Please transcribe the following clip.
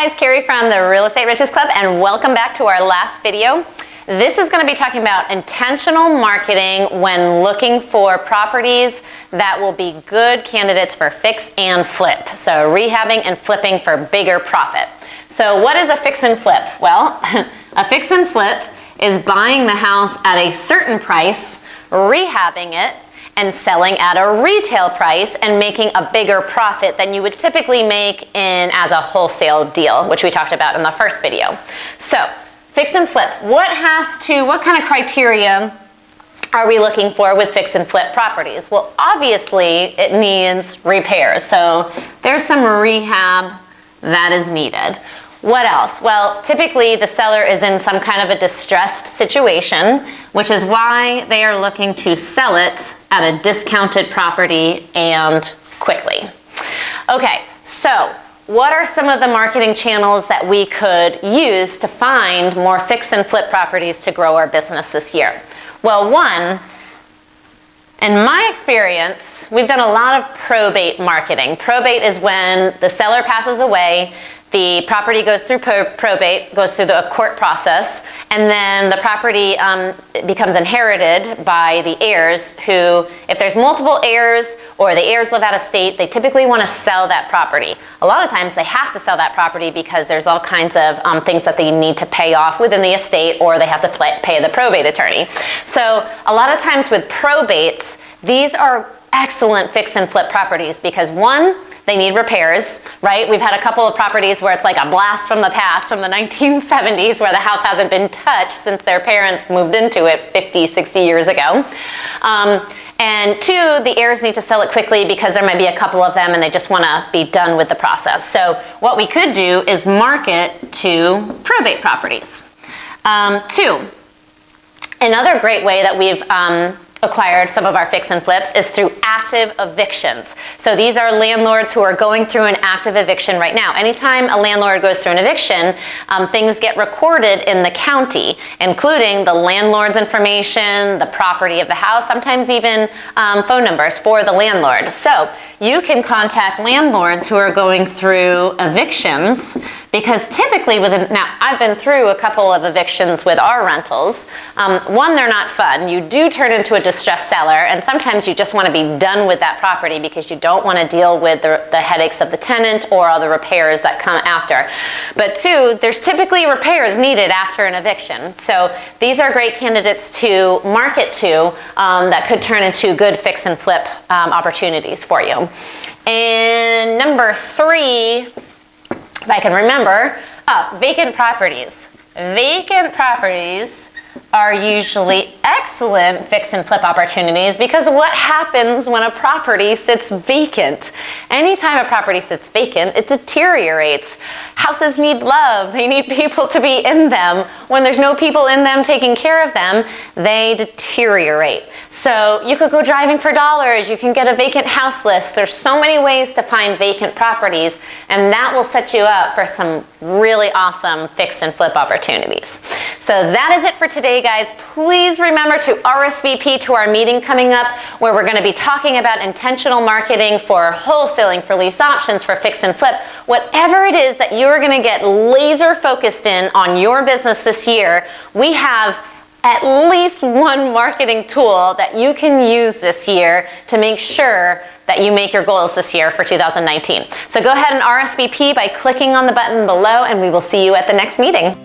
guys, Carrie from the Real Estate Riches Club, and welcome back to our last video. This is going to be talking about intentional marketing when looking for properties that will be good candidates for fix and flip. So rehabbing and flipping for bigger profit. So what is a fix and flip? Well, a fix and flip is buying the house at a certain price, rehabbing it, and selling at a retail price and making a bigger profit than you would typically make in as a wholesale deal, which we talked about in the first video. So, fix and flip. What kind of criteria are we looking for with fix and flip properties? Well, obviously it needs repairs. So there's some rehab that is needed. What else? Well, typically the seller is in some kind of a distressed situation, which is why they are looking to sell it at a discounted property and quickly. Okay, so what are some of the marketing channels that we could use to find more fix and flip properties to grow our business this year? Well, one, in my experience, we've done a lot of probate marketing. Probate is when the seller passes away, the property goes through probate, goes through the court process, and then the property becomes inherited by the heirs who, if there's multiple heirs or the heirs live out of state, they typically want to sell that property. A lot of times they have to sell that property because there's all kinds of things that they need to pay off within the estate, or they have to pay the probate attorney. So a lot of times with probates, these are excellent fix and flip properties because one, they need repairs, right? We've had a couple of properties where it's like a blast from the past from the 1970s where the house hasn't been touched since their parents moved into it 50, 60 years ago. And two, the heirs need to sell it quickly because there might be a couple of them and they just want to be done with the process. So what we could do is market to probate properties. Two, another great way that we've acquired some of our fix and flips is through active evictions. So these are landlords who are going through an active eviction right now. Anytime a landlord goes through an eviction, things get recorded in the county, including the landlord's information, the property of the house, sometimes even phone numbers for the landlord. So you can contact landlords who are going through evictions because typically now I've been through a couple of evictions with our rentals. One, they're not fun. You do turn into a distressed seller, and sometimes you just want to be done with that property because you don't want to deal with the headaches of the tenant or all the repairs that come after. But two, there's typically repairs needed after an eviction. So these are great candidates to market to that could turn into good fix and flip opportunities for you. And number three, if I can remember, vacant properties. Vacant properties are usually excellent fix and flip opportunities because what happens when a property sits vacant? Anytime a property sits vacant, it deteriorates. Houses need love. They need people to be in them. When there's no people in them taking care of them, they deteriorate. So you could go driving for dollars. You can get a vacant house list. There's so many ways to find vacant properties, and that will set you up for some really awesome fix and flip opportunities. So that is it for today, guys. Please remember to RSVP to our meeting coming up where we're going to be talking about intentional marketing for wholesaling, for lease options, for fix and flip. Whatever it is that you're going to get laser focused in on your business this year, we have at least one marketing tool that you can use this year to make sure that you make your goals this year for 2019. So go ahead and RSVP by clicking on the button below, and we will see you at the next meeting.